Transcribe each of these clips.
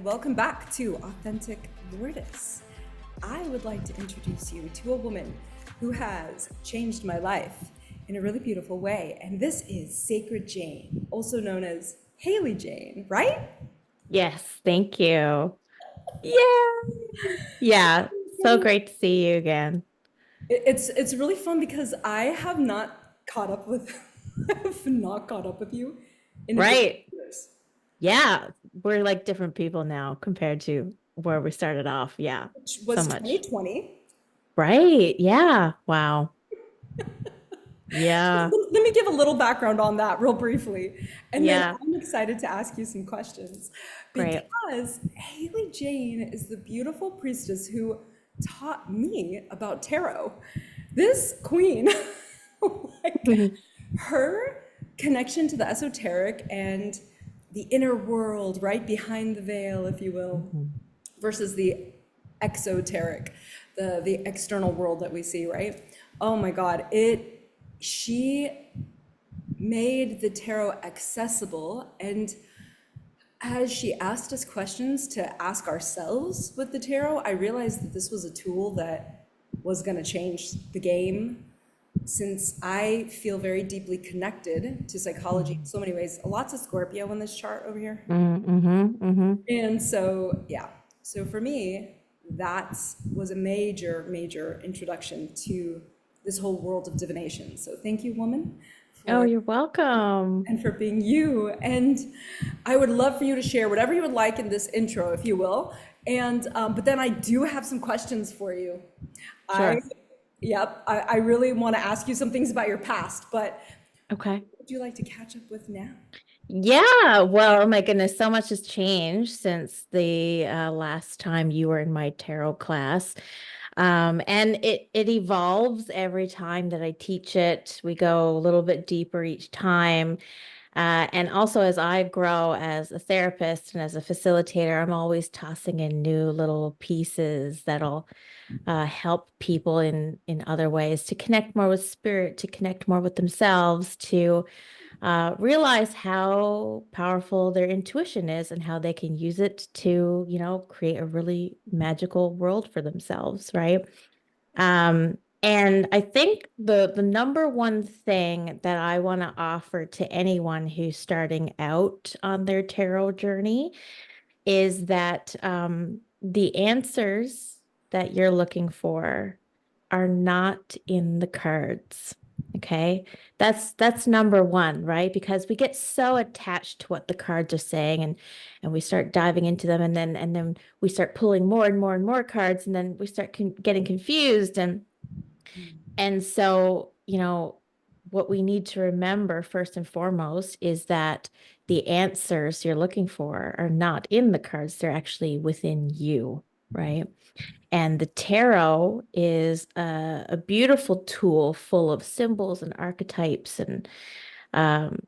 welcome back to Authentic Lourdes. I would like to introduce you to a woman who has changed my life in a really beautiful way, and this is Sacred Jane, also known as Haley Jane, right? Yes, thank you. Yeah. Yeah. So great to see you again. It's really fun because I have not caught up with I have not caught up with you in a good Right. years. Yeah. We're like different people now compared to where we started off. Yeah. Which So was much. 2020. Right. Yeah. Wow. Yeah. Let me give a little background on that real briefly. And then Yeah. I'm excited to ask you some questions Great. because Haley Jane is the beautiful priestess who taught me about tarot. This queen, like her connection to the esoteric and the inner world, right behind the veil, if you will, Mhm. versus the exoteric, the external world that we see, right? Oh my God, she made the tarot accessible, and as she asked us questions to ask ourselves with the tarot, I realized that this was a tool that was going to change the game since I feel very deeply connected to psychology in Mhm. so many ways. Lots of Scorpio in this chart over here. Mhm. Mhm. And so, yeah. So for me, that was a major, major introduction to this whole world of divination. So thank you, woman, Oh, for you're welcome. and for being you. And I would love for you to share whatever you would like in this intro, if you will. And but then I do have some questions for you. I, Sure. yep, I really want to ask you some things about your past, but Okay. what would you like to catch up with now? Yeah, well, oh my goodness, so much has changed since the last time you were in my tarot class. And it evolves every time that I teach it. We go a little bit deeper each time. And also as I grow as a therapist and as a facilitator, I'm always tossing in new little pieces that'll help people in other ways to connect more with spirit, to connect more with themselves, to realize how powerful their intuition is and how they can use it to, create a really magical world for themselves, right? And I think the number one thing that I want to offer to anyone who's starting out on their tarot journey is that the answers that you're looking for are not in the cards. Okay. That's number one, right? Because we get so attached to what the cards are saying and we start diving into them and then we start pulling more and more and more cards and then we start getting confused and so, what we need to remember first and foremost is that the answers you're looking for are not in the cards, they're actually within you, right? And the tarot is a beautiful tool full of symbols and archetypes. And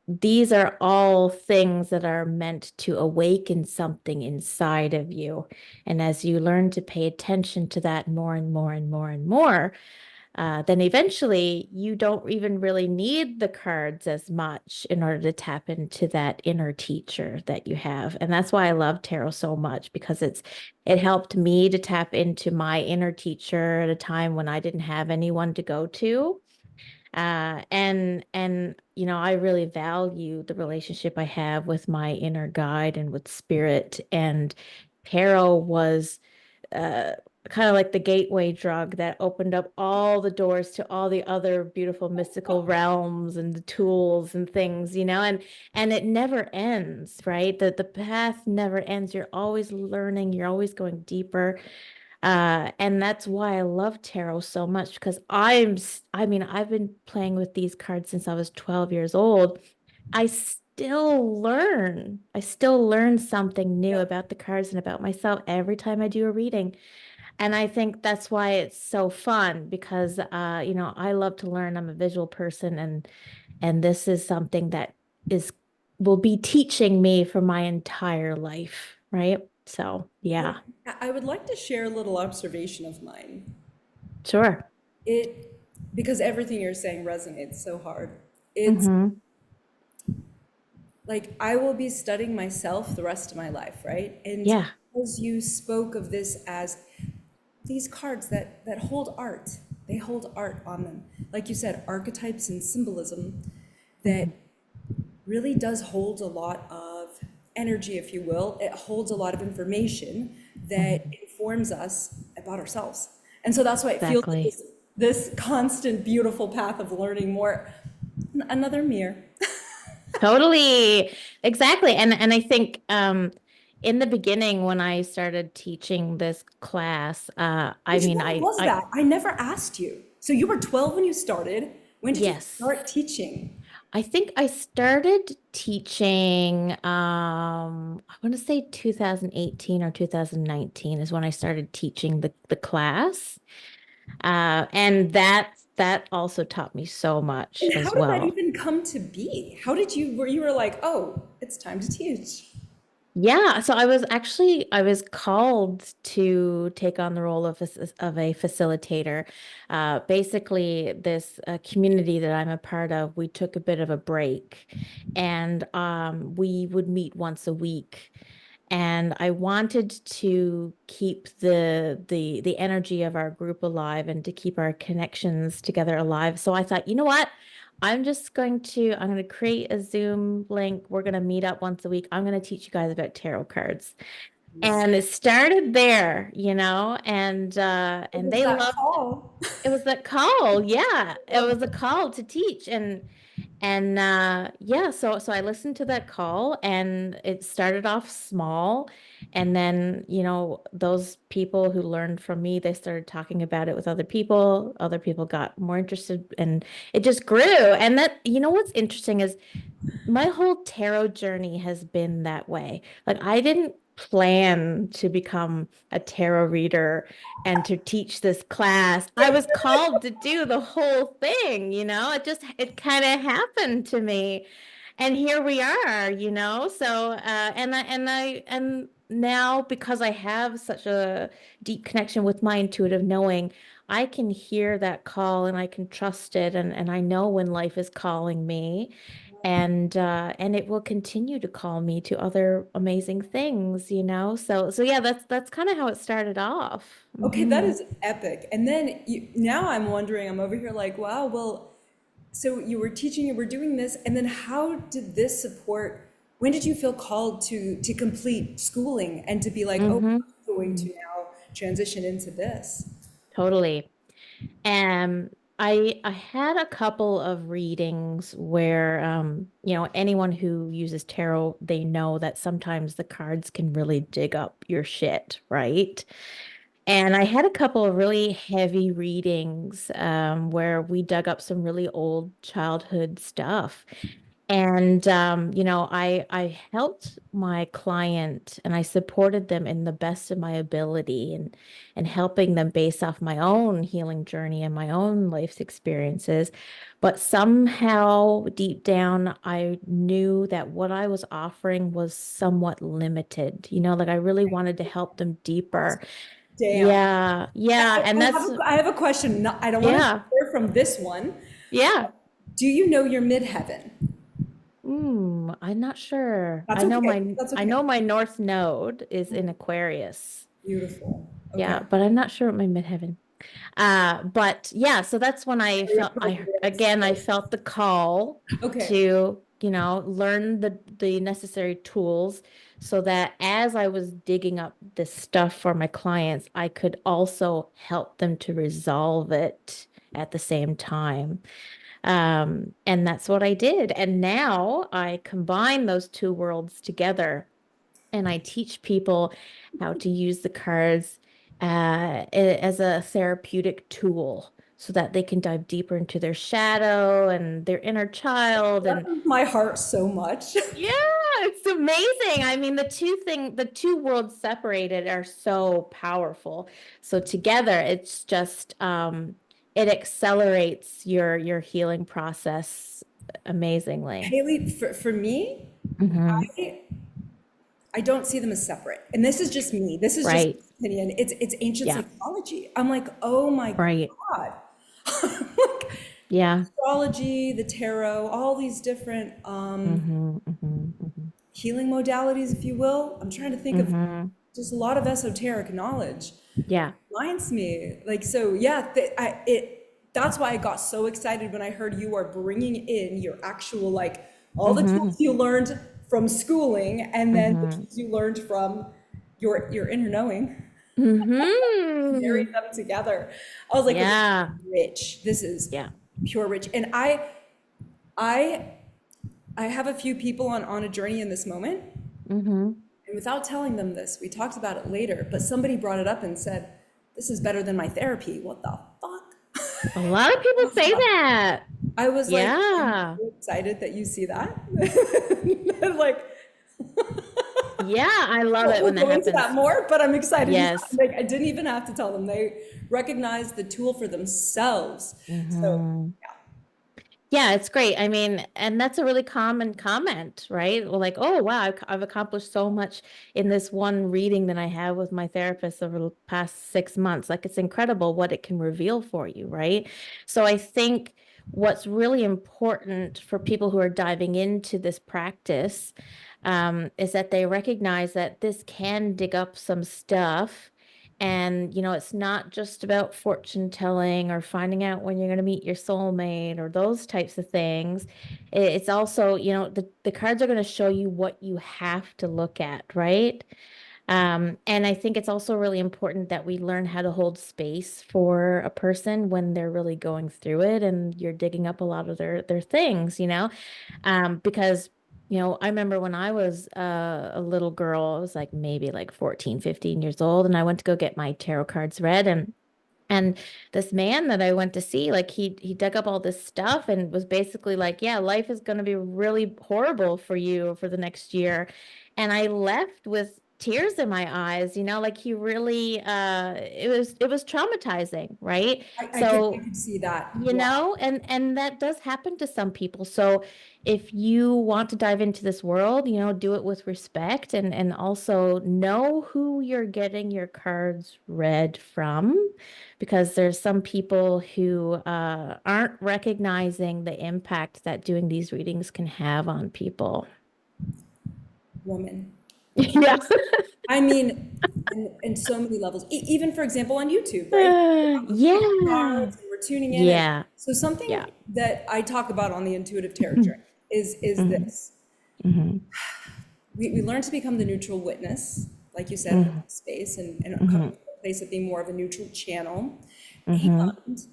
these are all things that are meant to awaken something inside of you. And as you learn to pay attention to that more and more and more and more, then eventually you don't even really need the cards as much in order to tap into that inner teacher that you have. And that's why I love tarot so much because it helped me to tap into my inner teacher at a time when I didn't have anyone to go to. And I really value the relationship I have with my inner guide and with spirit. And tarot was uh, kind of like the gateway drug that opened up all the doors to all the other beautiful mystical realms and the tools and things, and it never ends, right? The path never ends. You're always learning, you're always going deeper. And that's why I love tarot so much because I mean, I've been playing with these cards since I was 12 years old. I still learn something new about the cards and about myself every time I do a reading. And I think that's why it's so fun because I love to learn. I'm a visual person and this is something that is will be teaching me for my entire life, right? So, Yeah, yeah. I would like to share a little observation of mine. Sure. It because everything you're saying resonates so hard. It's Mm-hmm. like I will be studying myself the rest of my life, right? And Yeah. because you spoke of this as these cards that hold art. They hold art on them. Like you said, archetypes and symbolism that Mhm. really does hold a lot of energy, if you will. It holds a lot of information that Mhm. informs us about ourselves. And so that's why it feels like Exactly. this constant, beautiful path of learning more. Another mirror. Totally. Exactly. And I think in the beginning when I started teaching this class, I Which mean one was I that? I never asked you. So you were 12 when you started. When did you yes. start teaching? I think I started teaching I want to say 2018 or 2019 is when I started teaching the class. And that also taught me so much And how as did that well. even come to be? How did you, where you were like, oh, it's time to teach? Yeah, so I was called to take on the role of of a facilitator. Basically, this community that I'm a part of, we took a bit of a break, and we would meet once a week. And I wanted to keep the energy of our group alive and to keep our connections together alive. So I thought, you know what? I'm going to create a Zoom link. We're going to meet up once a week. I'm going to teach you guys about tarot cards. And it started there, It and was they that loved call. it was that call. Yeah, it Love was a call to teach and yeah, so I listened to that call and it started off small and then, those people who learned from me, they started talking about it with other people. Other people got more interested and it just grew. And that, what's interesting is my whole tarot journey has been that way. Like I didn't plan to become a tarot reader and to teach this class. I was called to do the whole thing, it kind of happened to me. And here we are, So and now because I have such a deep connection with my intuitive knowing, I can hear that call and I can trust it and I know when life is calling me and it will continue to call me to other amazing things, So yeah, that's kind of how it started off. Okay, that Hmm. is epic. And then now I'm wondering, I'm over here like, wow, well, so you were teaching, you were doing this, and then how did this support? When did you feel called to complete schooling and to be like, oh, Hmm. I'm going to now transition into this? Totally. Um, I had a couple of readings where anyone who uses tarot, they know that sometimes the cards can really dig up your shit, right? And I had a couple of really heavy readings where we dug up some really old childhood stuff. And I helped my client and I supported them in the best of my ability and helping them based off my own healing journey and my own life's experiences. But somehow deep down, I knew that what I was offering was somewhat limited. Like I really wanted to help them deeper. Damn. Yeah, yeah, and that's I have a question. I don't want to yeah, hear from this one. yeah. Do you know your midheaven? I'm not sure. That's okay. That's I okay. know my north node is in Aquarius. Beautiful. Yeah, Okay. but I'm not sure what my midheaven. But yeah, so that's when Very appropriate. I felt the call Okay. to, learn the necessary tools so that as I was digging up this stuff for my clients, I could also help them to resolve it at the same time. And that's what I did. And now I combine those two worlds together and I teach people how to use the cards as a therapeutic tool so that they can dive deeper into their shadow and their inner child. That And warms my heart so much. yeah, it's amazing. I mean, the two worlds separated are so powerful. So together, it's just it accelerates your healing process amazingly. Haley, for me, Hmm. I, I don't see them as separate. And this is just me. This is just Right. opinion. It's ancient Yeah. psychology. I'm like, oh my Right. God. Like, Yeah. astrology, the tarot, all these different Hmm. Hmm. Hmm. healing modalities, if you will. I'm trying to think of Hmm. just a lot of esoteric knowledge. Yeah. Reminds me, like, so yeah, that's why I got so excited when I heard you are bringing in your actual, like, all the tools Mm-hmm. you learned from schooling and then the Mm-hmm. tools you learned from your inner knowing, married Mm-hmm. them together. I was like, okay, this Yeah. is rich. This is Yeah. pure rich. And I I have a few people on a journey in this moment, Mm-hmm. and without telling them this, we talked about it later, but somebody brought it up and said, "This is better than my therapy." What the fuck? A lot of people say that. I was like, I'm Yeah. so excited that you see that. Like, Yeah, I love it we'll when that go into that happens. more, but I'm excited. Yes. Like, I didn't even have to tell them. They recognized the tool for themselves. So, Mm-hmm. yeah. Yeah, it's great. I mean, and that's a really common comment, right? Well, like, oh, wow, I've accomplished so much in this one reading that I have with my therapist over the past 6 months. Like, it's incredible what it can reveal for you, right? So I think what's really important for people who are diving into this practice, is that they recognize that this can dig up some stuff. And, it's not just about fortune telling or finding out when you're going to meet your soulmate or those types of things. It's also, the cards are going to show you what you have to look at, right? And I think it's also really important that we learn how to hold space for a person when they're really going through it and you're digging up a lot of their things, because I remember when I was a little girl, I was like maybe like 14, 15 years old, and I went to go get my tarot cards read, and this man that I went to see, like he dug up all this stuff and was basically like, yeah, life is going to be really horrible for you for the next year. And I left with tears in my eyes, like he really it was traumatizing, right? I So could see that. Yeah. and that does happen to some people. So if you want to dive into this world, do it with respect, and also know who you're getting your cards read from, because there's some people who aren't recognizing the impact that doing these readings can have on people. Woman. Yeah. I mean, in so many levels, even for example on YouTube, right? Yeah. Cards and we're tuning in, and Yeah. so something Yeah. that I talk about on the intuitive tarot Mhm. journey is Mhm. this: Mhm. we learn to become the neutral witness, like you said, hold Mhm. space and come to Mhm. a place of being more of a neutral channel, Mhm. and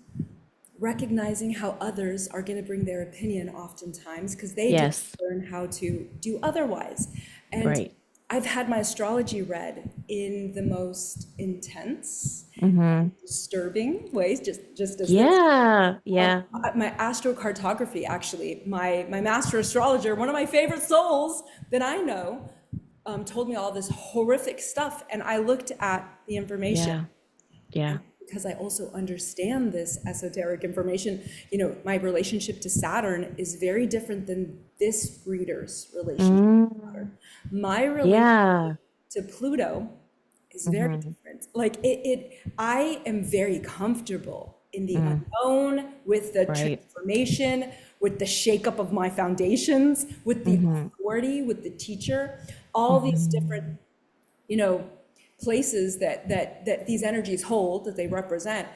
recognizing how others are going to bring their opinion oftentimes because they didn't Yes. learn how to do otherwise. And Right. I've had my astrology read in the most intense, Mhm. disturbing ways, just as this. Yeah. Yeah. My astrocartography, actually, my master astrologer, one of my favorite souls that I know, told me all this horrific stuff, and I looked at the information. Yeah. And Yeah. because I also understand this esoteric information, my relationship to Saturn is very different than this reader's relationship to Mm. Saturn. My relationship Yeah. to Pluto is very Mhm. different. Like I am very comfortable in the Mm. unknown, with the Right. transformation, with the shakeup of my foundations, with the Mhm. authority, with the teacher, all these different, Mhm. you know, places that these energies hold, that they represent.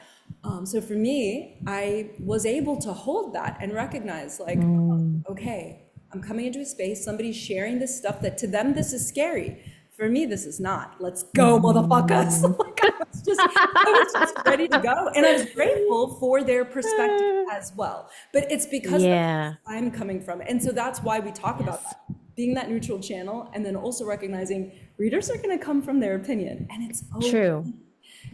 So for me, I was able to hold that and recognize, like, Mm. okay, I'm coming into a space, somebody's sharing this stuff that to them this is scary. For me, this is not. Let's go, motherfuckers. Mhm. Like, I was just ready to go. And I was grateful for their perspective as well. But it's because that's Yeah. where I'm coming from. And so that's why we talk about Yes. that, being that neutral channel, and then also recognizing readers are going to come from their opinion, and it's okay. True.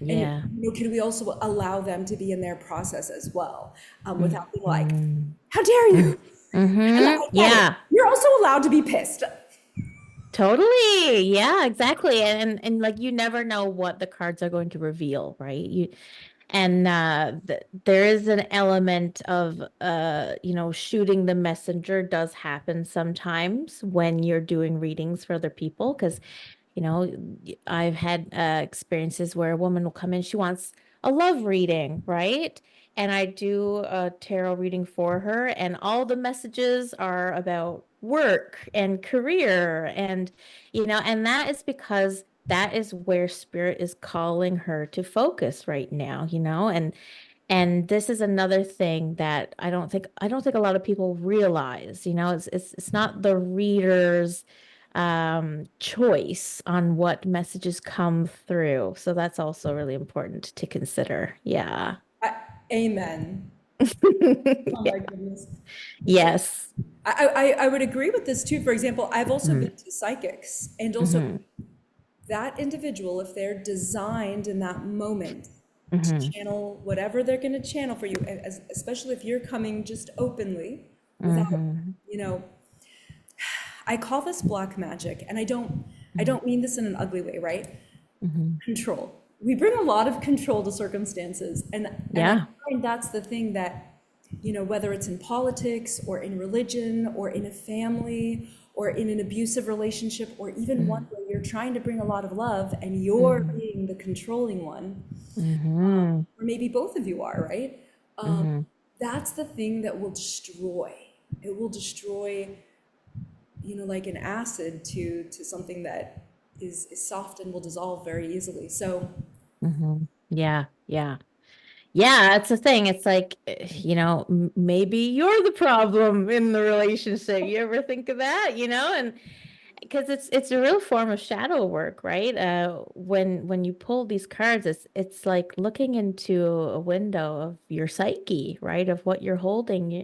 And Yeah. can we also allow them to be in their process as well, without being like, Mhm. how dare you? And Mhm. I get it. Yeah. You're also allowed to be pissed. Totally. Yeah, exactly. And like you never know what the cards are going to reveal, right? And there is an element of shooting the messenger does happen sometimes when you're doing readings for other people, because you know, I've had experiences where a woman will come in, she wants a love reading, right? And I do a tarot reading for her, and all the messages are about work and career, and and that is because that is where spirit is calling her to focus right now, and this is another thing that I don't think a lot of people realize, it's not the reader's choice on what messages come through. So that's also really important to consider. Yeah. I, amen. Oh Yeah. my goodness. Yes. I would agree with this too. For example, I've also Mm-hmm. been to psychics, and also Mm-hmm. that individual, if they're designed in that moment to Mm-hmm. channel whatever they're going to channel for you, especially if you're coming just openly without, Mm-hmm. you know, I call this black magic, and I don't mean this in an ugly way, right? Mm-hmm. Control. We bring a lot of control to circumstances, and I Yeah. find that's the thing that, whether it's in politics or in religion or in a family or in an abusive relationship or even one Mm-hmm. where you're trying to bring a lot of love and you're Mm-hmm. being the controlling one, Mm-hmm. or maybe both of you are, right? Mm-hmm. That's the thing that will destroy. It will destroy, like an acid to something that is soft and will dissolve very easily. So Mm-hmm. Yeah. Yeah. Yeah, that's the thing. It's like, maybe you're the problem in the relationship. You ever think of that, And because it's a real form of shadow work, right? When you pull these cards, it's like looking into a window of your psyche, right? Of what you're holding,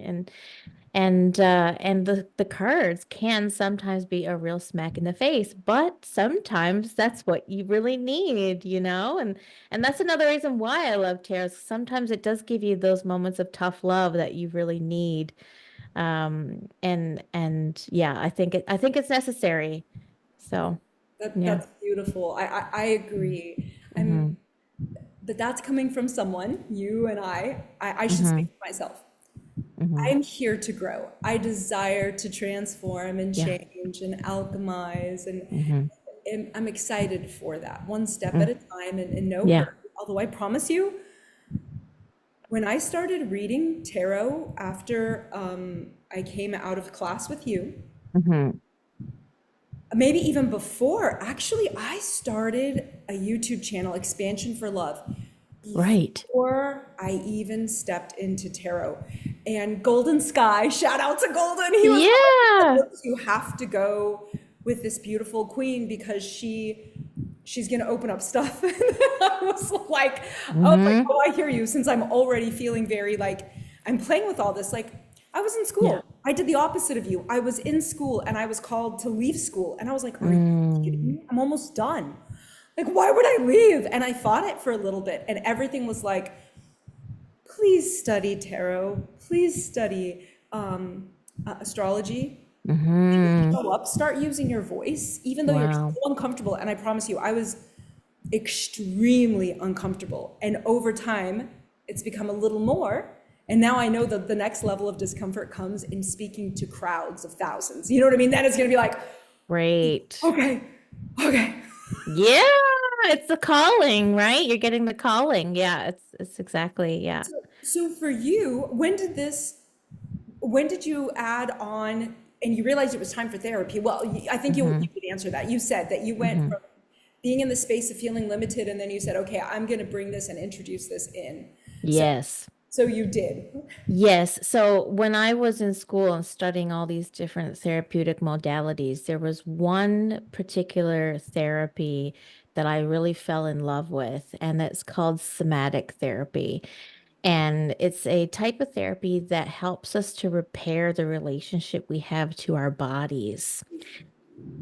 and the cards can sometimes be a real smack in the face, but sometimes that's what you really need, and that's another reason why I love tarot. Sometimes it does give you those moments of tough love that you really need. And yeah, I think it's necessary. So yeah. that's beautiful. I agree. Mm-hmm. But that's coming from someone, you and I should Mm-hmm. speak for myself. Mm-hmm. I'm here to grow. I desire to transform and Yeah. change and alchemize, Mm-hmm. and I'm excited for that, one step at Mm. a time, and no Yeah. hurry. Although I promise you, when I started reading tarot after I came out of class with you, Mm-hmm. maybe even before, actually, I started a YouTube channel, Expansion for Love, Right. before I even stepped into tarot. And Golden Sky, shout out to Golden, he was like, Yeah. "Look, you have to go with this beautiful queen because she's gonna open up stuff." And I was like, Mm-hmm. oh, I hear you. Since I'm already feeling very like I'm playing with all this, like I was in Yeah. school. I did the opposite of you. I was in school and I was called to leave school. And I was like, are you kidding Mm. me? I'm almost done. Like, why would I leave? And I fought it for a little bit. And everything was like, please study tarot. Please study astrology. Mm-hmm. Show up, start using your voice, even though you're so Wow. uncomfortable. And I promise you, I was extremely uncomfortable. And over time, it's become a little more. And now I know that the next level of discomfort comes in speaking to crowds of thousands. You know what I mean? Then it's going to be like, Great. okay, okay. Yeah, it's the calling, right? You're getting the calling. Yeah, it's exactly, yeah. So for you, when did you add on and you realized it was time for therapy? Well, I think you Hmm. could answer that. You said that you went Hmm. from being in the space of feeling limited, and then you said, okay, I'm going to bring this and introduce this in. So, Yes. so you did. Yes. So when I was in school and studying all these different therapeutic modalities, there was one particular therapy that I really fell in love with, and that's called somatic therapy. And it's a type of therapy that helps us to repair the relationship we have to our bodies.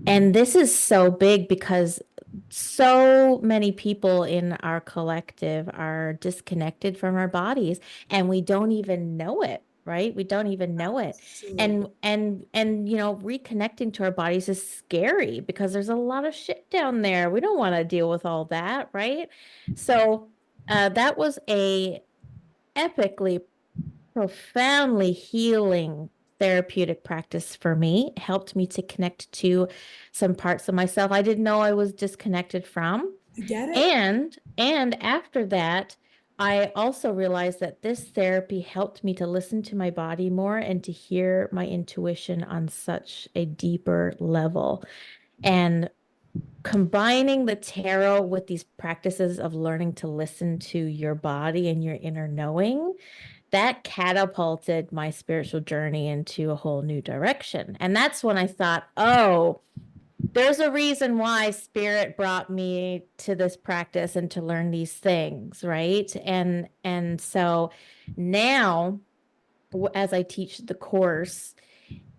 And this is so big because so many people in our collective are disconnected from our bodies and we don't even know it, right? We don't even know it. Absolutely. And reconnecting to our bodies is scary because there's a lot of shit down there. We don't want to deal with all that, right? So that was a epically profoundly healing therapeutic practice for me. It helped me to connect to some parts of myself I didn't know I was disconnected from. I get it. And after that, I also realized that this therapy helped me to listen to my body more and to hear my intuition on such a deeper level. And combining the tarot with these practices of learning to listen to your body and your inner knowing, that catapulted my spiritual journey into a whole new direction. And that's when I thought, oh, there's a reason why spirit brought me to this practice and to learn these things, right? And so now as I teach the course,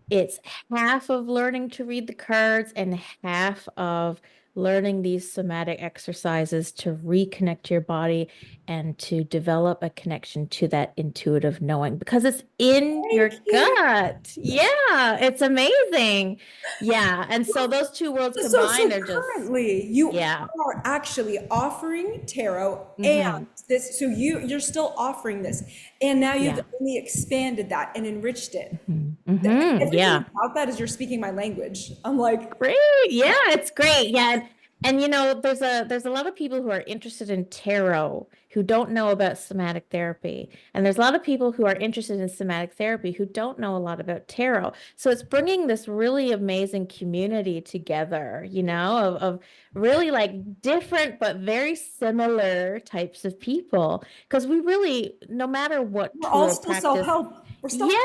it's half of learning to read the cards and half of learning these somatic exercises to reconnect to your body and to develop a connection to that intuitive knowing because it's in Thank your you. gut. Yeah, it's amazing. Yeah. And so those two worlds So combined are just, currently you yeah. are actually offering tarot and Hmm. this, so you're still offering this, and now you've Yeah. only expanded that and enriched it. Hmm. Hmm. Everything Yeah. about that is you're speaking my language. I'm like, Great. Yeah, it's great. Yeah. And you know, there's a lot of people who are interested in tarot who don't know about somatic therapy. And there's a lot of people who are interested in somatic therapy who don't know a lot about tarot. So it's bringing this really amazing community together, you know, of really like different but very similar types of people. Because we really, no matter what we're all tool or still practice, self-help. We're still yeah,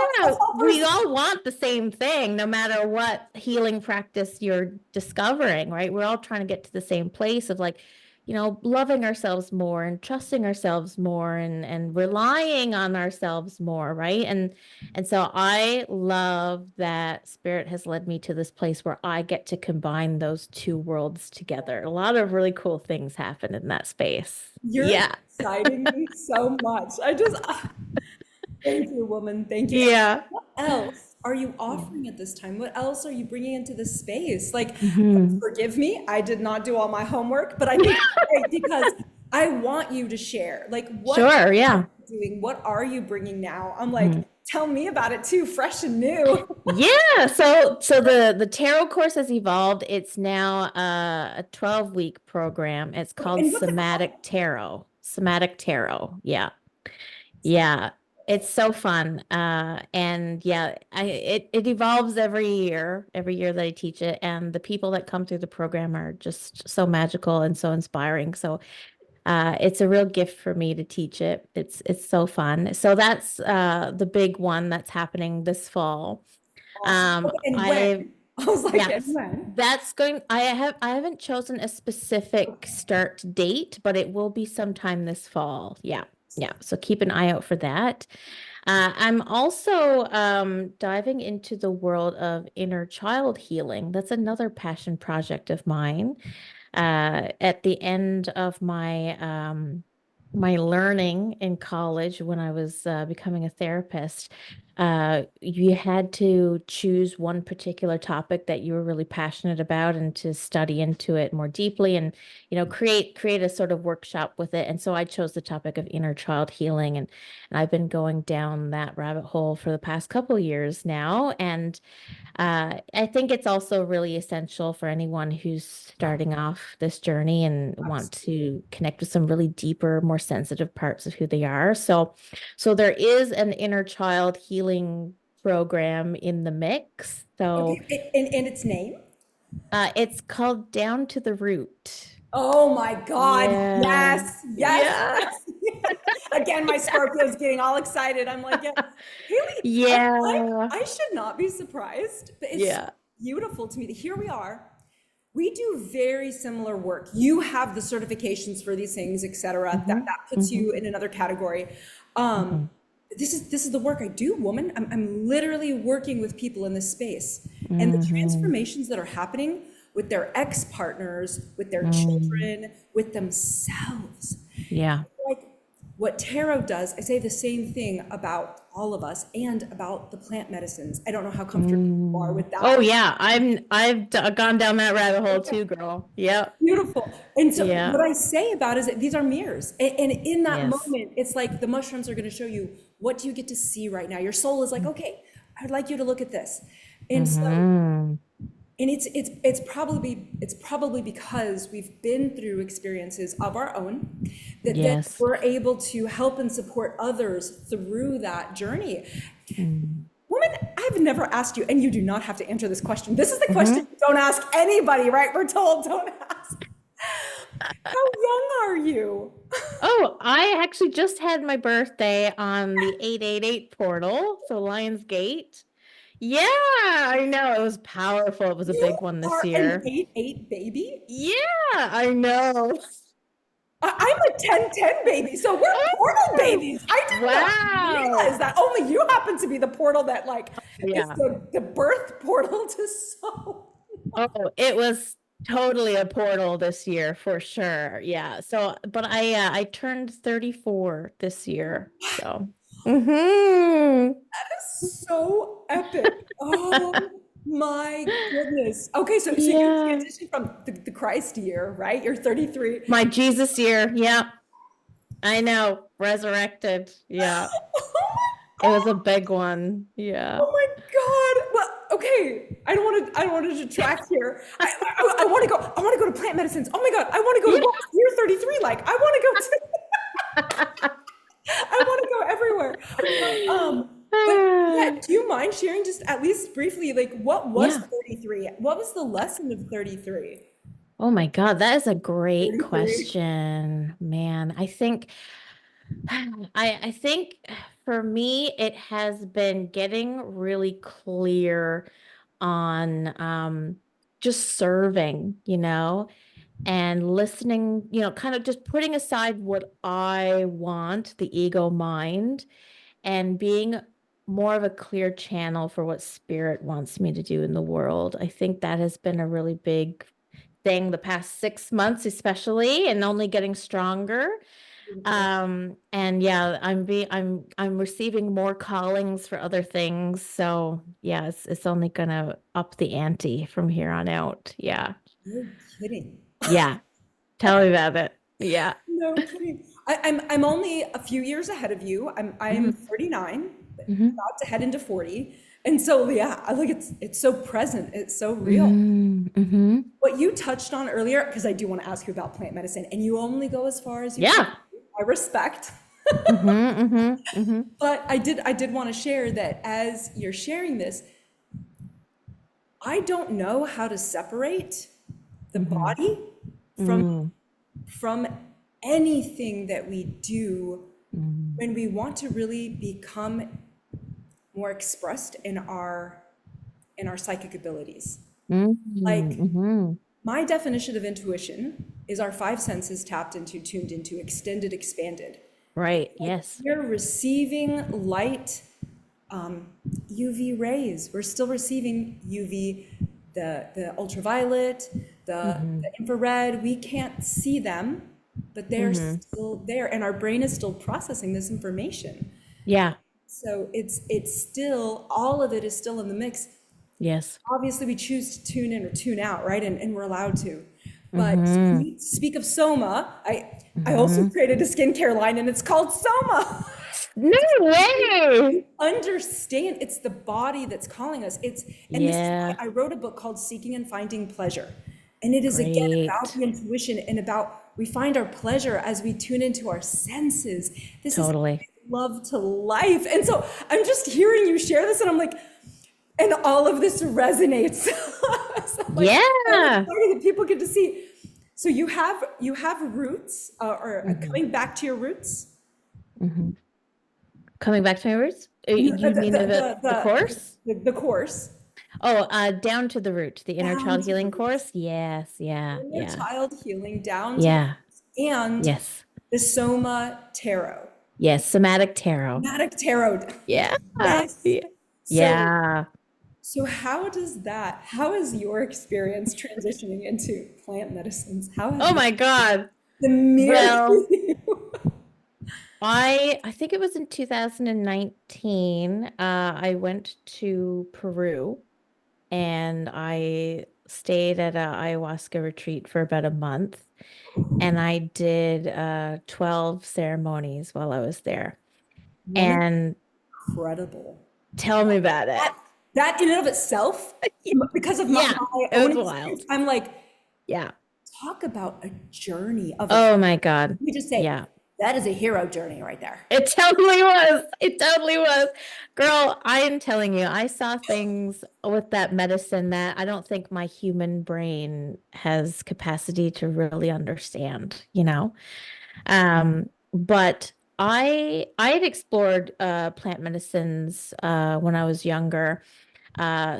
we self-helpers. all want the same thing, no matter what healing practice you're discovering, right? We're all trying to get to the same place of like, you know, loving ourselves more and trusting ourselves more and relying on ourselves more, right? And so I love that spirit has led me to this place where I get to combine those two worlds together. A lot of really cool things happen in that space. You're Yeah. exciting me so much. Thank you, woman. Thank you. And Yeah. what else are you offering at this time? What else are you bringing into this space? Like, Mhm. forgive me, I did not do all my homework, but I think it's great because I want you to share. Like, what Sure, are yeah. you doing? What are you bringing now? I'm like, Mhm. tell me about it too, fresh and new. Yeah, so the tarot course has evolved. It's now a 12-week program. It's called And what's it called? Somatic Tarot. Somatic Tarot. Yeah. Yeah. It's so fun. And yeah, it evolves every year that I teach it. And the people that come through the program are just so magical and so inspiring. So it's a real gift for me to teach it. It's so fun. So that's the big one that's happening this fall. Awesome. Okay, and when? I I was like, and Yes, when? that's going. I haven't chosen a specific start date, but it will be sometime this fall. Yeah, yeah. So keep an eye out for that. I'm also diving into the world of inner child healing. That's another passion project of mine. At the end of my learning in college when I was becoming a therapist, you had to choose one particular topic that you were really passionate about and to study into it more deeply and create a sort of workshop with it. And so I chose the topic of inner child healing, and I've been going down that rabbit hole for the past couple years now. And I think it's also really essential for anyone who's starting off this journey and want to connect with some really deeper, more sensitive parts of who they are. So there is an inner child healing program in the mix. So Okay, and its name? it's called Down to the Root. Oh my God. Yeah. Yes, yes, Yeah. yes. Again, my Scorpio's getting all excited. I'm like, yeah, Haley, Yeah. I should not be surprised, but it's so Yeah. beautiful to me that here we are. We do very similar work. You have the certifications for these things, et cetera. Hmm. That puts Hmm. you in another category. Um, Hmm. this is the work I do, woman. I'm literally working with people in this space, and the Hmm. transformations that are happening with their ex-partners, with their Hmm. children, with themselves. Yeah. Like what tarot does, I say the same thing about all of us and about the plant medicines. I don't know how comfortable you are Mm. with Oh that. yeah, gone down that rabbit hole too, girl. Yep. Beautiful. And so what Yeah. I say about is that these are mirrors. And in that Yes. moment, it's like the mushrooms are going to show you, what do you get to see right now? Your soul is like, okay, I'd like you to look at this. And so, Mm-hmm. and it's probably because we've been through experiences of our own that then Yes. we're able to help and support others through that journey. Mm. Woman, I've never asked you, and you do not have to answer this question. This is the question Mhm. you don't ask anybody, right? We're told don't ask. How young are you? Oh, I actually just had my birthday on the 888 portal, so Lionsgate. Yeah, I know. It was powerful. It was a You big one this are an year. 8-8 baby? Yeah, I know. I'm a 10-10 baby, so we're portal Oh, babies. I did not realize wow. that. Only you happen to be the portal that like is Yeah. the birth portal to so. Oh, it was totally a portal this year for sure. Yeah. So, but I turned 34 this year. So, So epic. Oh my goodness. Okay, so you yeah. transitioned from the Christ year, right? You're 33. My Jesus year. Yeah. I know. Resurrected. Yeah. It was a big one. Yeah. Oh my God. Well, okay. I don't want to detract here. I want to go. I want to go to plant medicines. Oh my God. I want to go to Yeah. what was year 33 like. I want to go to I want to go everywhere. But yeah, do you mind sharing just at least briefly, like what was Yeah. 33? What was the lesson of 33? Oh my God, that is a great 33. question, man. I think for me it has been getting really clear on just serving, and listening, kind of just putting aside what I want, the ego mind, and being more of a clear channel for what spirit wants me to do in the world. I think that has been a really big thing the past 6 months, especially, and only getting stronger. Beautiful. And yeah, I'm receiving more callings for other things. So yeah, it's only gonna up the ante from here on out. Yeah. No kidding. Yeah. Tell me about it. Yeah. No kidding. I'm only a few years ahead of you. I'm hmm 39, hmm about to head into 40. And so yeah, I like it's so present, it's so real. hmm What you touched on earlier, because I do want to ask you about plant medicine, and you only go as far as you can. Yeah. I respect. But I did want to share that as you're sharing this, I don't know how to separate the hmm body from mm from anything that we do mm when we want to really become more expressed in our psychic abilities. Like hmm my definition of intuition is our five senses tapped into, tuned into, extended, expanded. Right. Yes. We're receiving light, UV rays. We're still receiving UV, the ultraviolet, hmm the infrared. We can't see them, but they're hmm still there, and our brain is still processing this information. Yeah. So it's still all of it is still in the mix. Yes. Obviously, we choose to tune in or tune out, right? And we're allowed to. But hmm speak of Soma, I also hmm created a skincare line, and it's called Soma. No way. Understand it's the body that's calling us. And this is why Yeah. I wrote a book called Seeking and Finding Pleasure. And it is again about Great. the intuition and about we find our pleasure as we tune into our senses. This is Totally. love to life. And so I'm just hearing you share this and I'm like, and all of this resonates. So I'm like, I'm Yeah. excited that people get to see. So you have roots or hmm coming back to your roots. hmm Coming back to my roots, The, you the, mean the course? the course. Oh, down to the root, the inner Down child to the healing roots. course. Yes. Yeah. Inner Yeah. child healing down to the Yeah. roots. And Yes. the Soma Tarot. Yes. Somatic tarot. Somatic Tarot. Yeah. Yes. Yeah. So Yeah. how is your experience transitioning into plant medicines? How has Oh my God. the mirror Well, I think it was in 2019. I went to Peru and I stayed at a ayahuasca retreat for about a month, and I did 12 ceremonies while I was there. woman And incredible. tell me about it. That in and of itself, because of Yeah, my it own was experience, wild. I'm like, Yeah. talk about a journey of a, Oh my God. let me just say, Yeah. That is a hero journey right there. It totally was. It totally was. Girl, I am telling you, I saw things with that medicine that I don't think my human brain has capacity to really understand, you know? But I had explored plant medicines when I was younger.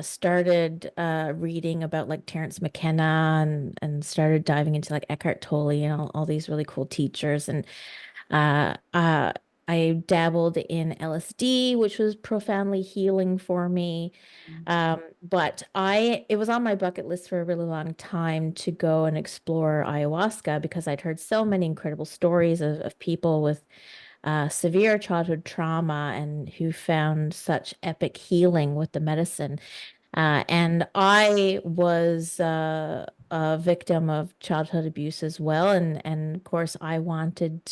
Started reading about like Terrence McKenna and started diving into like Eckhart Tolle and all these really cool teachers. And uh, uh, I dabbled in LSD, which was profoundly healing for me. But it was on my bucket list for a really long time to go and explore ayahuasca because I'd heard so many incredible stories of people with severe childhood trauma and who found such epic healing with the medicine. And I was a victim of childhood abuse as well. And of course, I wanted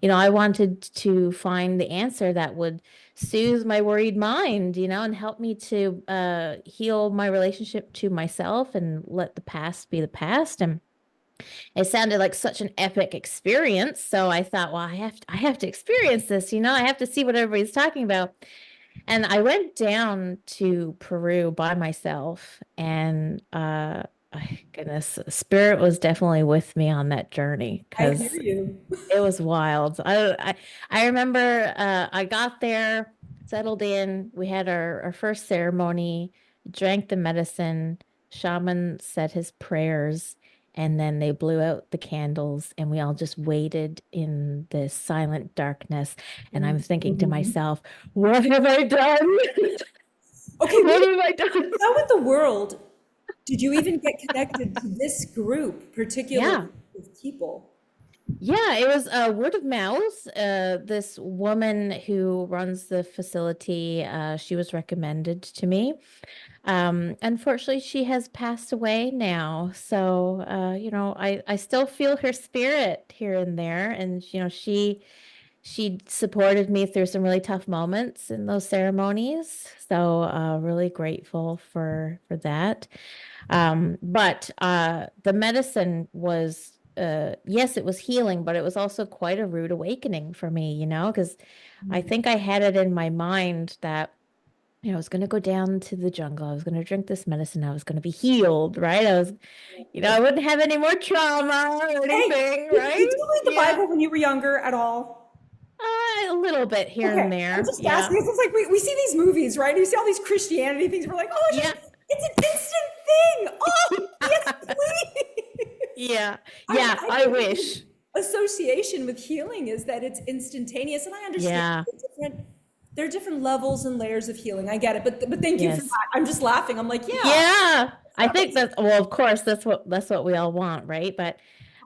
to find the answer that would soothe my worried mind, and help me to heal my relationship to myself and let the past be the past. And it sounded like such an epic experience. So I thought, well, I have to experience this, I have to see what everybody's talking about. And I went down to Peru by myself, and goodness, spirit was definitely with me on that journey I hear because you. it was wild. I remember I got there, settled in. We had our first ceremony, drank the medicine. Shaman said his prayers, and then they blew out the candles, and we all just waited in this silent darkness. And I'm thinking to Mhm. myself, what have I done? Okay, What have I done? how in the world did you even get connected to this group, particularly Yeah. with people? Yeah, it was word of mouth. This woman who runs the facility, she was recommended to me. Unfortunately, she has passed away now. So, I still feel her spirit here and there. And, she supported me through some really tough moments in those ceremonies. So, really grateful for that. But the medicine was, yes, it was healing, but it was also quite a rude awakening for me, because I think I had it in my mind that, I was going to go down to the jungle. I was going to drink this medicine. I was going to be healed, right? I wouldn't have any more trauma or Hey, anything, did right? you read the Yeah. Bible when you were younger at all? A little bit here Okay, and I'm there. just Yeah. asking. It's like we see these movies, right? You see all these Christianity things. We're like, oh, Yeah. it's an instant thing. Oh, yes, please. Yeah. Yeah. I I think wish. the association with healing is that it's instantaneous, and I understand Yeah. there are different levels and layers of healing. I get it, but thank you for Yes. that. I'm just laughing. I'm like, yeah, Yeah, I that think makes that's well, of course, that's what we all want, right? But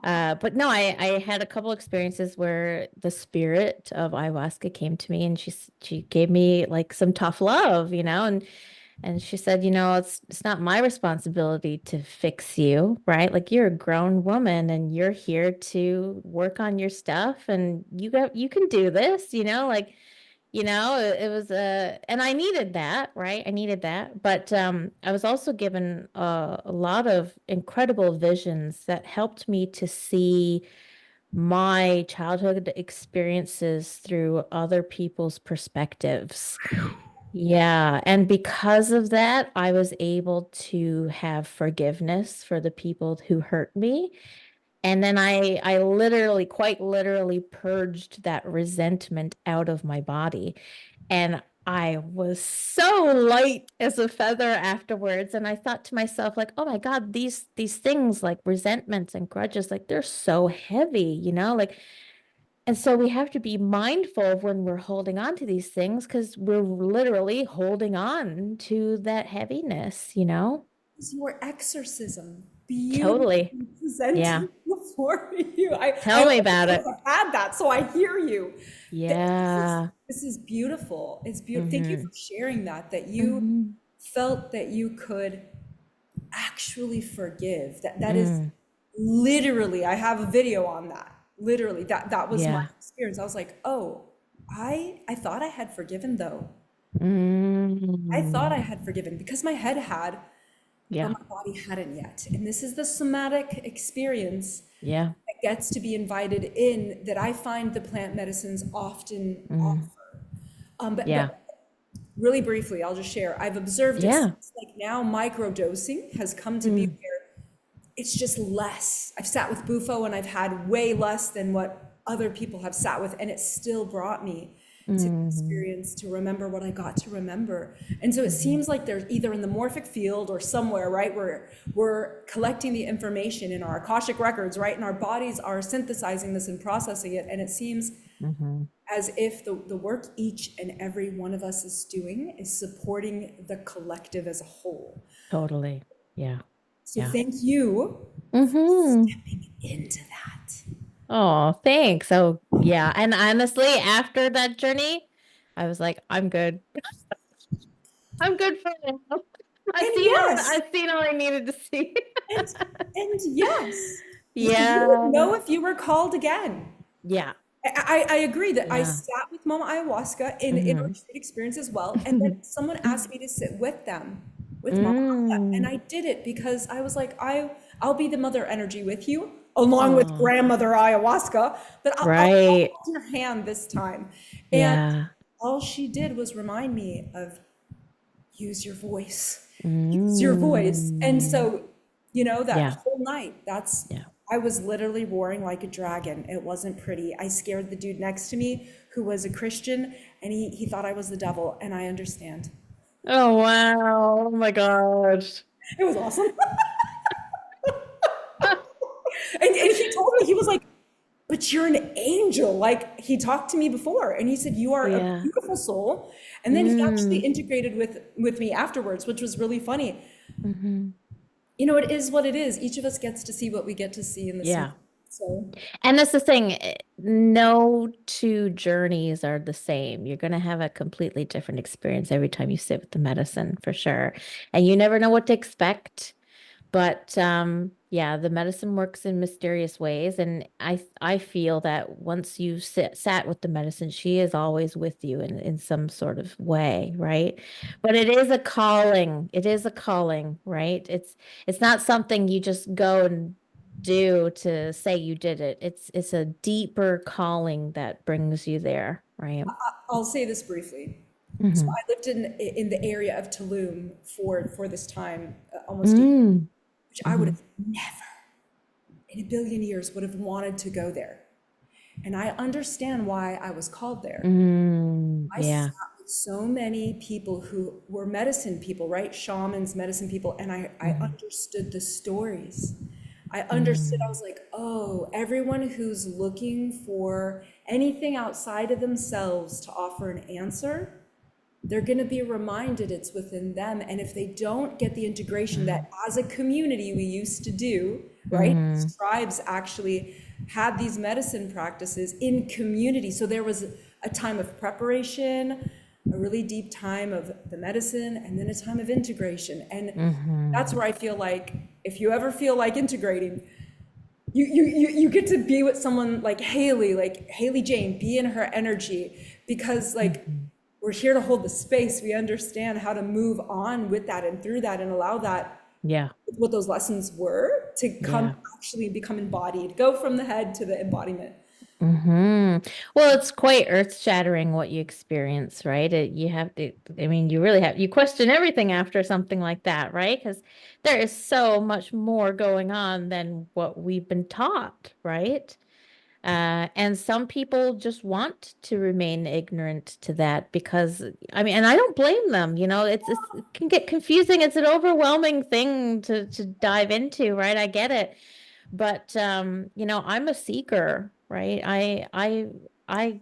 no, I had a couple experiences where the spirit of ayahuasca came to me and she gave me like some tough love, and she said, it's not my responsibility to fix you, right? Like you're a grown woman and you're here to work on your stuff and you can do this, like it was and I needed that, right? I needed that. But I was also given a lot of incredible visions that helped me to see my childhood experiences through other people's perspectives. Yeah, and because of that, I was able to have forgiveness for the people who hurt me. And then I literally, quite literally purged that resentment out of my body. And I was so light as a feather afterwards. And I thought to myself, like, oh my God, these things like resentments and grudges, like they're so heavy, like, and so we have to be mindful of when we're holding on to these things because we're literally holding on to that heaviness. it's your exorcism Totally. beautifully Yeah. presented before you. I Tell me always about feel it. like I've had that, so I hear you. Yeah. This is beautiful. It's beautiful. Thank you Mm-hmm. for sharing that, that you Mm-hmm. felt that you could actually forgive. That is Mm. literally, I have a video on that. Literally, that was my Yeah. experience. I was like, oh, I thought I had forgiven though. I thought I Mm. had forgiven because my head had, but Yeah. my body hadn't yet. And this is the somatic experience Yeah. that gets to be invited in that I find the plant medicines often offer. Mm, yeah. But really briefly, I'll just share. I've observed it Yeah. seems like now microdosing has come to be Mm, where it's just less. I've sat with Bufo and I've had way less than what other people have sat with, and it still brought me to the mhm, experience to remember what I got to remember. And so it mhm, seems like there's either in the morphic field or somewhere, right, where we're collecting the information in our Akashic records, right, and our bodies are synthesizing this and processing it. And it seems mhm. as if the work each and every one of us is doing is supporting the collective as a whole. Totally. Yeah. So Yeah. thank you for Hmm. stepping into that. Oh, thanks. Oh, yeah. And honestly, after that journey, I was like, I'm good. I'm good for now. And yes, I've seen all I needed to see. and and yes, you would Yeah. know if you were called again. Yeah. I agree that I Yeah. sat with Mama Ayahuasca in a Hmm. retreat experience as well, and then someone asked me to sit with them, with Mama Aya, and Mm. I did it because I was like, I'll be the mother energy with you, along with Oh, grandmother Ayahuasca, but I'll right. hold your hand this time. And Yeah. all she did was remind me of use your voice, use your voice. And Mm. so, that Yeah. whole night, Yeah. I was literally roaring like a dragon. It wasn't pretty. I scared the dude next to me who was a Christian, and he thought I was the devil, and I understand. Oh, wow. Oh my gosh. It was awesome. And he told me, he was like, but you're an angel. Like, he talked to me before, and he said, you are a Yeah. beautiful soul. And then he actually Mm. integrated with me afterwards, which was really funny. Hmm. It is what it is. Each of us gets to see what we get to see in this moment. Yeah. So And that's the thing. No two journeys are the same. You're going to have a completely different experience every time you sit with the medicine, for sure. And you never know what to expect. But yeah, the medicine works in mysterious ways, and I feel that once you sat with the medicine, she is always with you in some sort of way, right? But it is a calling. It is a calling, right? It's not something you just go and do to say you did it. It's a deeper calling that brings you there, right? I'll say this briefly. So Mm-hmm. I lived in the area of Tulum for this time, almost a year, Mm. which I would Mm-hmm. have never in a billion years would have wanted to go there. And I understand why I was called there. Mm. I sat Yeah. with so many people who were medicine people, right? Shamans, medicine people, and I Mm-hmm. understood the stories. I understood, I Mm. was like, oh, everyone who's looking for anything outside of themselves to offer an answer, they're going to be reminded it's within them. And if they don't get the integration Mm. that as a community we used to do, right? Mm. These tribes actually had these medicine practices in community. So there was a time of preparation, a really deep time of the medicine, and then a time of integration. And that's Mhm. where I feel like if you ever feel like integrating, you get to be with someone like Haley Jane, be in her energy because Mhm. we're here to hold the space. We understand how to move on with that and through that and allow that Yeah. what those lessons were to come Yeah. actually become embodied, go from the head to the embodiment. Well, it's quite earth-shattering what you experience, right? You have to, I mean, you really have, you question everything after something like that, right? Because there is so much more going on than what we've been taught, right? And some people just want to remain ignorant to that because, I mean, and I don't blame them, it can get confusing. It's an overwhelming thing to dive into, right? I get it. But I'm a seeker, right? I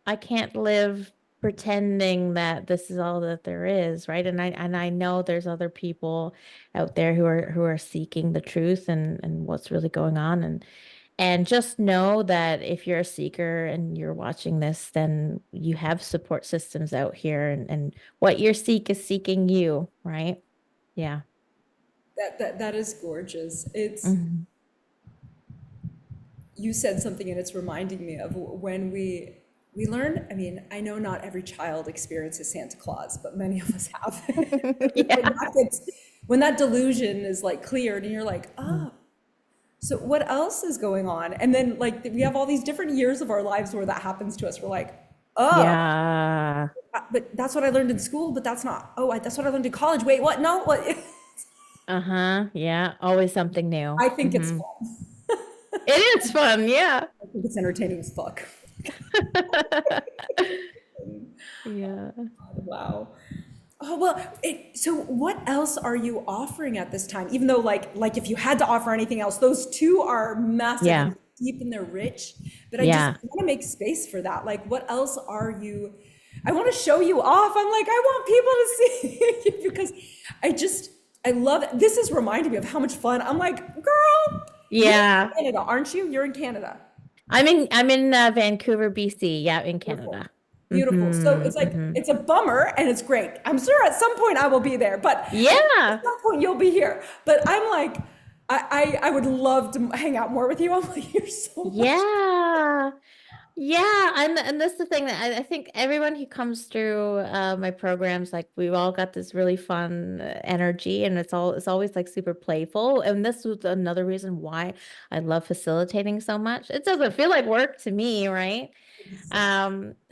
I can't live pretending that this is all that there is, right? And I know there's other people out there who are seeking the truth and what's really going on and just know that if you're a seeker and you're watching this, then you have support systems out here and what your seek is seeking you, right? Yeah. That is gorgeous. It's Hmm. You said something and it's reminding me of when we learn. I mean, I know not every child experiences Santa Claus, but many of us have. when Yeah. that gets, when that delusion is like cleared and you're like, ah, So what else is going on? And then like we have all these different years of our lives where that happens to us. We're like, oh, Yeah. but that's what I learned in school, but that's not, oh, that's what I learned in college. Wait, what? No, what? Uh-huh. Yeah. Always something new. I think it's Hmm. fun. It is fun. Yeah. I think it's entertaining as fuck. Yeah. Wow. Oh, well, so what else are you offering at this time? Even though like if you had to offer anything else, those two are massive Yeah. and deep and they're rich. But I just Yeah. want to make space for that. Like what else are you? I want to show you off. I'm like, I want people to see you because I love it. This is reminding me of how much fun. I'm like, girl, you're Yeah. in Canada, aren't you? You're in Canada. I'm in Vancouver, BC. Yeah, in Beautiful. Canada. Beautiful. So Hmm. it's like, Hmm. it's a bummer and it's great. I'm sure at some point I will be there, but at Yeah. some point you'll be here. But I'm like, I would love to hang out more with you. I'm like, you're so much. Yeah. Yeah, and that's the thing that I think everyone who comes through my programs, like we've all got this really fun energy, and it's always like super playful. And this was another reason why I love facilitating so much. It doesn't feel like work to me, right?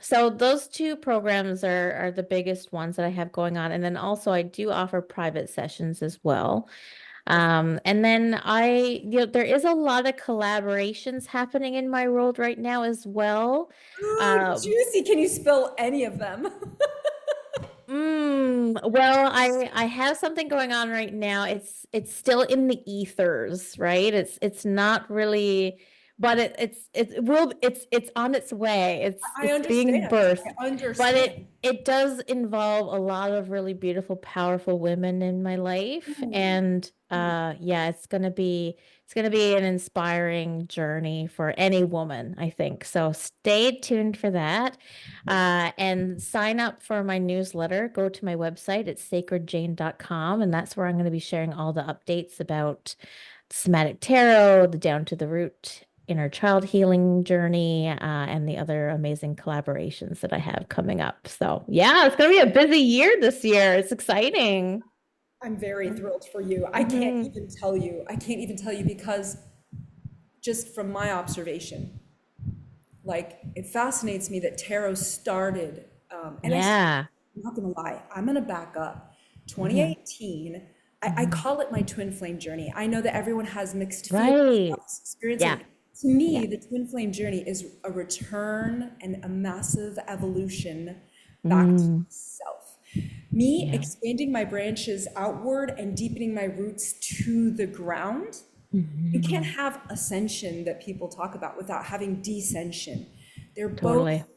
So those two programs are the biggest ones that I have going on, and then also I do offer private sessions as well. And then there is a lot of collaborations happening in my world right now as well. Ooh, Um, juicy. Can you spill any of them? well, I have something going on right now. It's still in the ethers, right? It's not really, but it's on its way. It's I it's being understand. birthed, I but understand. it does involve a lot of really beautiful, powerful women in my life, Ooh. and yeah, it's gonna be an inspiring journey for any woman, I think. So stay tuned for that. And sign up for my newsletter. Go to my website. It's sacredjane.com. And that's where I'm going to be sharing all the updates about somatic tarot, the down to the root inner child healing journey, and the other amazing collaborations that I have coming up. So, yeah, it's going to be a busy year this year. It's exciting. I'm very thrilled for you. I can't Hmm. even tell you. I can't even tell you because just from my observation, like it fascinates me that tarot started, and Yeah. I'm not gonna lie, I'm gonna back up. Hmm. 2018, I Hmm. call it my twin flame journey. I know that everyone has mixed feelings Right. about this experience, Yeah. and to me, Yeah. the twin flame journey is a return and a massive evolution back to Mm. myself. Me Yeah. expanding my branches outward and deepening my roots to the ground. You can't Hmm. have ascension that people talk about without having descension. They're Totally. both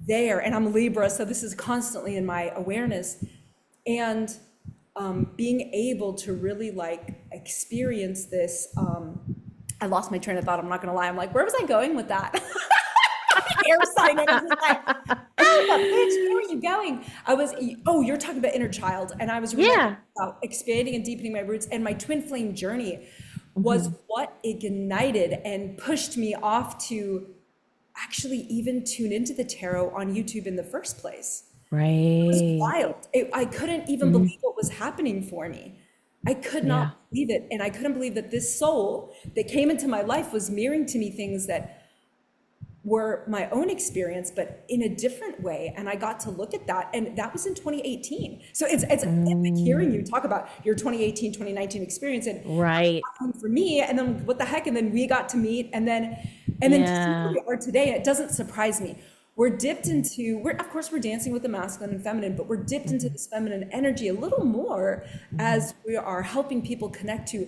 there, and I'm Libra, so this is constantly in my awareness. And being able to really like experience this. I lost my train of thought. I'm not gonna lie. I'm like, where was I going with that? Air sign energy. Like, oh, the bitch, where are you going? Oh, you're talking about inner child. And I was remembering Yeah. about expanding and deepening my roots. And my twin flame journey was Hmm. what ignited and pushed me off to actually even tune into the tarot on YouTube in the first place. It was Right. wild. I couldn't even Mhm. believe what was happening for me. I could not Yeah. believe it. And I couldn't believe that this soul that came into my life was mirroring to me things that were my own experience, but in a different way. And I got to look at that. And that was in 2018. So it's epic hearing you Mm, talk about your 2018, 2019 experience and right. for me, and then what the heck? And then we got to meet and then to see where Yeah. we are today, and it doesn't surprise me. We're dipped into, we're of course we're dancing with the masculine and feminine, but we're dipped into Hmm. this feminine energy a little more Hmm. as we are helping people connect to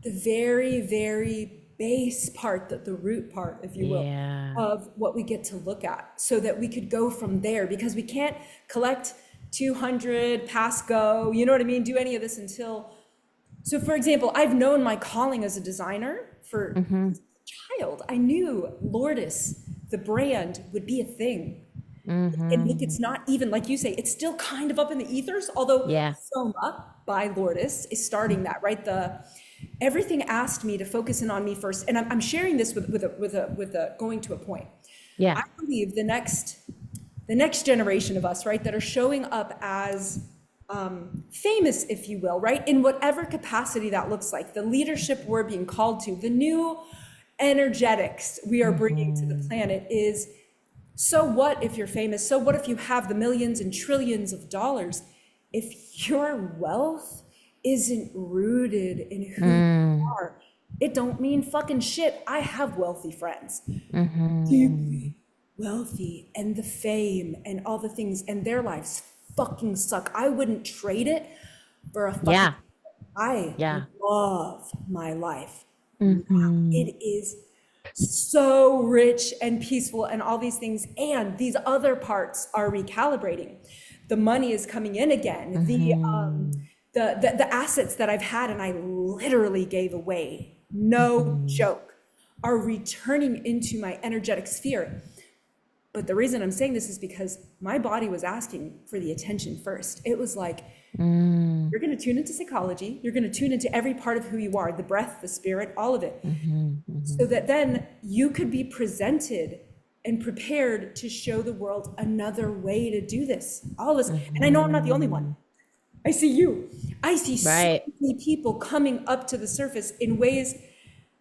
the very, very base part, the root part, if you will, Yeah. of what we get to look at so that we could go from there because we can't collect 200, pass go, you know what I mean? Do any of this until, so for example, I've known my calling as a designer for Hmm. since a child. I knew Lourdes, the brand, would be a thing. And look, Hmm. it's not even like you say, it's still kind of up in the ethers, although Yeah. Soma by Lourdes is starting that, right? Everything asked me to focus in on me first. And I'm sharing this with going to a point. Yeah. I believe the next generation of us, right, that are showing up as famous, if you will, right? In whatever capacity that looks like, the leadership we're being called to, the new energetics we are bringing to the planet is, so what if you're famous? So what if you have the millions and trillions of dollars? If your wealth isn't rooted in who you are, it don't mean fucking shit. I have wealthy friends, deeply wealthy, and the fame and all the things, and their lives fucking suck. I wouldn't trade it for a fucking. Yeah. I Yeah. love my life. Mm-hmm. It is so rich and peaceful and all these things, and these other parts are recalibrating. The money is coming in again. The assets that I've had and I literally gave away, no joke, are returning into my energetic sphere. But the reason I'm saying this is because my body was asking for the attention first. It was like, you're going to tune into psychology. You're going to tune into every part of who you are, the breath, the spirit, all of it. So that then you could be presented and prepared to show the world another way to do this. All of this. And I know I'm not the only one. I see you. I see so many people coming up to the surface in ways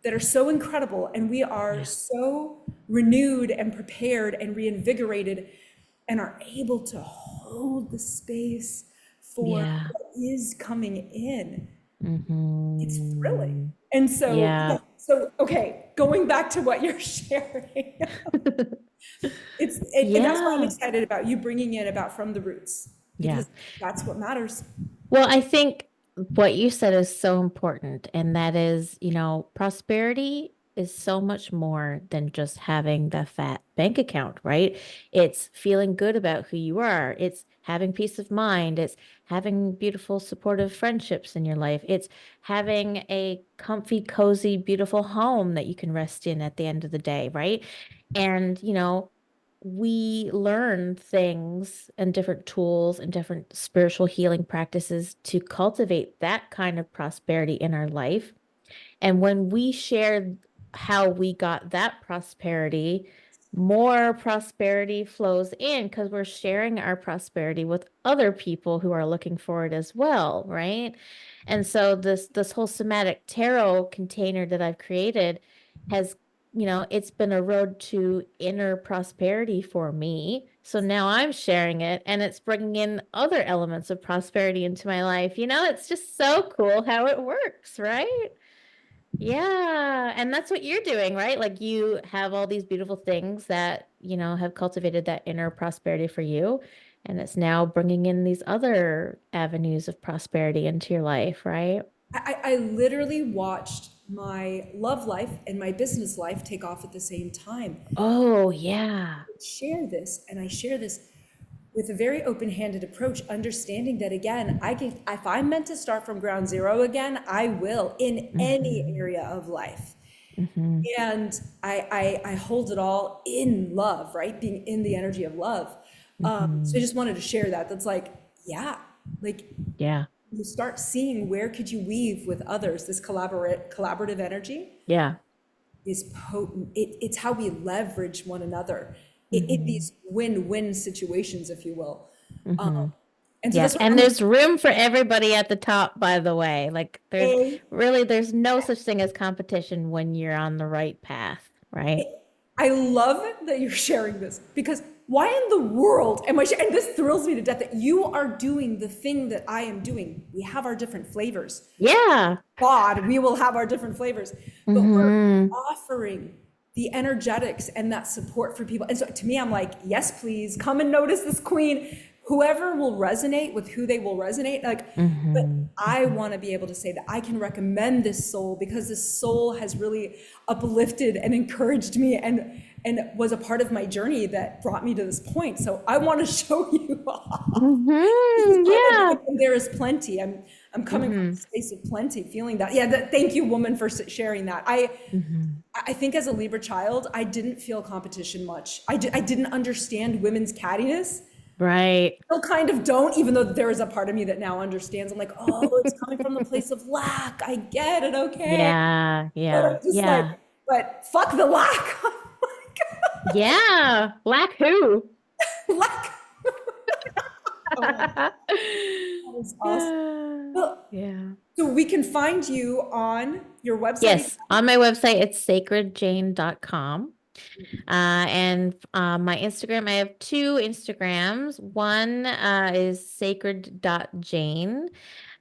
that are so incredible. And we are so renewed and prepared and reinvigorated and are able to hold the space for what is coming in. It's thrilling. And so, okay, going back to what you're sharing, and that's why I'm excited about you bringing in about from the roots, because that's what matters. Well, I think what you said is so important, and that is, prosperity is so much more than just having the fat bank account, right? It's feeling good about who you are. It's having peace of mind. It's having beautiful, supportive friendships in your life. It's having a comfy, cozy, beautiful home that you can rest in at the end of the day, right? And, we learn things and different tools and different spiritual healing practices to cultivate that kind of prosperity in our life. And when we shared how we got that prosperity, more prosperity flows in because we're sharing our prosperity with other people who are looking for it as well, right? And so this whole somatic tarot container that I've created has, it's been a road to inner prosperity for me. So now I'm sharing it and it's bringing in other elements of prosperity into my life. It's just so cool how it works, right? Yeah, and that's what you're doing, right? Like you have all these beautiful things that, have cultivated that inner prosperity for you, and it's now bringing in these other avenues of prosperity into your life, right? I literally watched my love life and my business life take off at the same time. Oh, yeah. I share this with a very open-handed approach, understanding that again, if I'm meant to start from ground zero again, I will in any area of life. And I hold it all in love, right? Being in the energy of love. So I just wanted to share that. That's like, you start seeing where could you weave with others. This collaborative energy is potent. It's how we leverage one another in these win-win situations, if you will. And so that's what And there's room for everybody at the top, by the way. Like there's no such thing as competition when you're on the right path, right? I love that you're sharing this, because why in the world am I sharing? And this thrills me to death that you are doing the thing that I am doing. We have our different flavors. Yeah. God, we will have our different flavors, but we're offering the energetics and that support for people. And so to me, I'm like, yes, please come and notice this queen. Whoever will resonate with who they will resonate, but I want to be able to say that I can recommend this soul because this soul has really uplifted and encouraged me and was a part of my journey that brought me to this point. So I want to show you. Yeah. And there is plenty. I'm coming from a space of plenty, feeling that. Yeah, thank you, woman, for sharing that. I think as a Libra child, I didn't feel competition much. I didn't understand women's cattiness. Right. Still kind of don't, even though there is a part of me that now understands. I'm like, oh, it's coming from the place of lack. I get it. Okay. Yeah. But I'm just but fuck the lack. Yeah. Lack who? Lack. is awesome. Well, Yeah. so we can find you on your website. Yes, on my website, it's sacredjane.com. And my Instagram, I have two Instagrams. One is sacred.jane,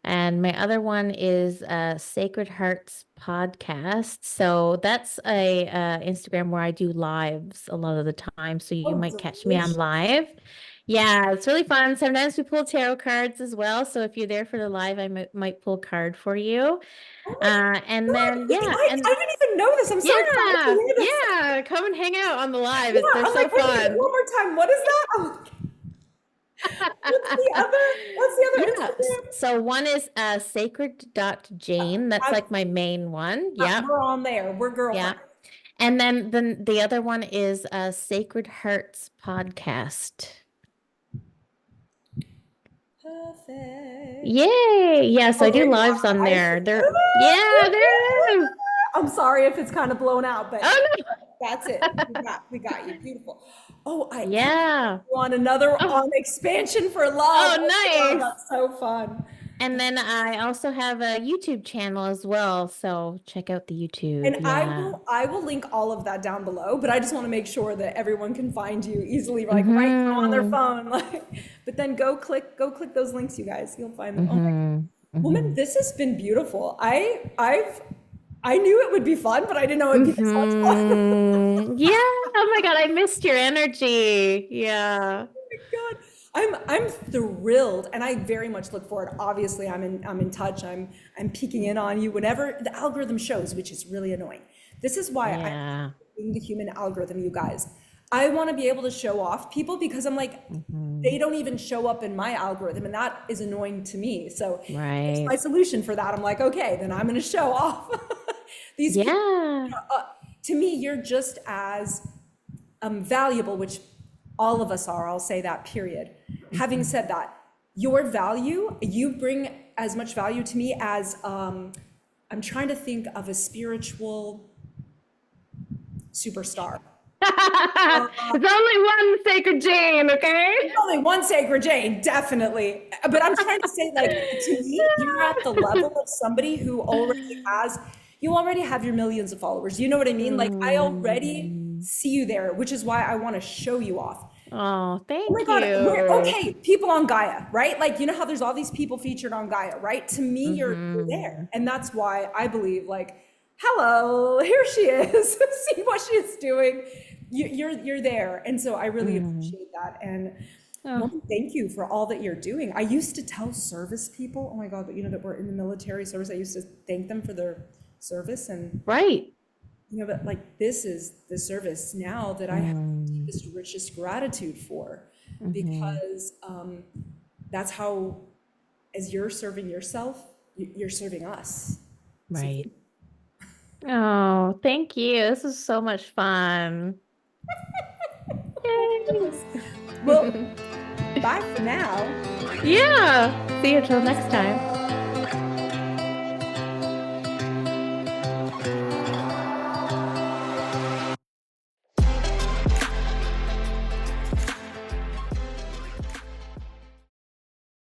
and my other one is Sacred Hearts Podcast. So that's a Instagram where I do lives a lot of the time. So you Oh, might catch me on delicious. live. Yeah, it's really fun. Sometimes we pull tarot cards as well. So if you're there for the live, I might pull a card for you. Oh my And God. then Wait, yeah, I and didn't even know this. I'm so excited to yeah, hear this. yeah, come and hang out on the live. Yeah, They're I'm so like, wait a minute, fun. one more time. What is that? What's the other Yeah. Instagram? So one is sacred.jane. That's like my main one. Yeah. We're on there. We're Yeah. girlfriends. And then the other one is Sacred Hearts Podcast. Perfect. Yay. Yeah, so I do Okay, lives on I there. see. Yeah, there is. I'm sorry if it's kind of blown out, but Oh that's it. We got you. Beautiful. Oh, I no. Yeah. want another Oh, on expansion for love. oh, Oh my God, nice. that's so fun. And then I also have a YouTube channel as well. So check out the YouTube. And Yeah. I will link all of that down below, but I just want to make sure that everyone can find you easily, like right now on their Mm-hmm. phone. Like, but then go click those links, you guys. You'll find them. Oh my Mm-hmm. woman, Mm-hmm. this has been beautiful. I knew it would be fun, but I didn't know it'd be this much fun. Mm-hmm. Yeah. Oh my God, I missed your energy. Yeah. God. I'm thrilled and I very much look forward. Obviously, I'm in touch. I'm peeking in on you whenever the algorithm shows, which is really annoying. This is why Yeah. I'm the human algorithm, you guys. I want to be able to show off people because I'm like, Mm-hmm. they don't even show up in my algorithm, and that is annoying to me. So here's Right. my solution for that. I'm like, okay, then I'm going to show off. These people, Yeah. to me, you're just as valuable, which all of us are. I'll say that, period. Having Mm-hmm. said that, your value, you bring as much value to me as I'm trying to think of a spiritual superstar. It's only one Sacred Jane, okay? Only one Sacred Jane, definitely. But I'm trying to say, like, to me, you're at the level of somebody who you already have your millions of followers. You know what I mean? Like, I already Mm. see you there, which is why I want to show you off. Oh, Oh my thank God, you. okay, people on Gaia, right? Like, you know how there's all these people featured on Gaia, right? To me, you're there. And that's why I believe, like, hello, here she is. See what she's doing. You're there. And so I really appreciate that. And Oh, woman, thank you for all that you're doing. I used to tell service people, oh my God, but you know that we're in the military service, I used to thank them for their service. And right. you know, but like this is the service now that I have the deepest, richest gratitude for, because that's how, as you're serving yourself, you're serving us. Right. Oh, thank you. This is so much fun. Yay. Well, bye for now. Yeah. See you till next time.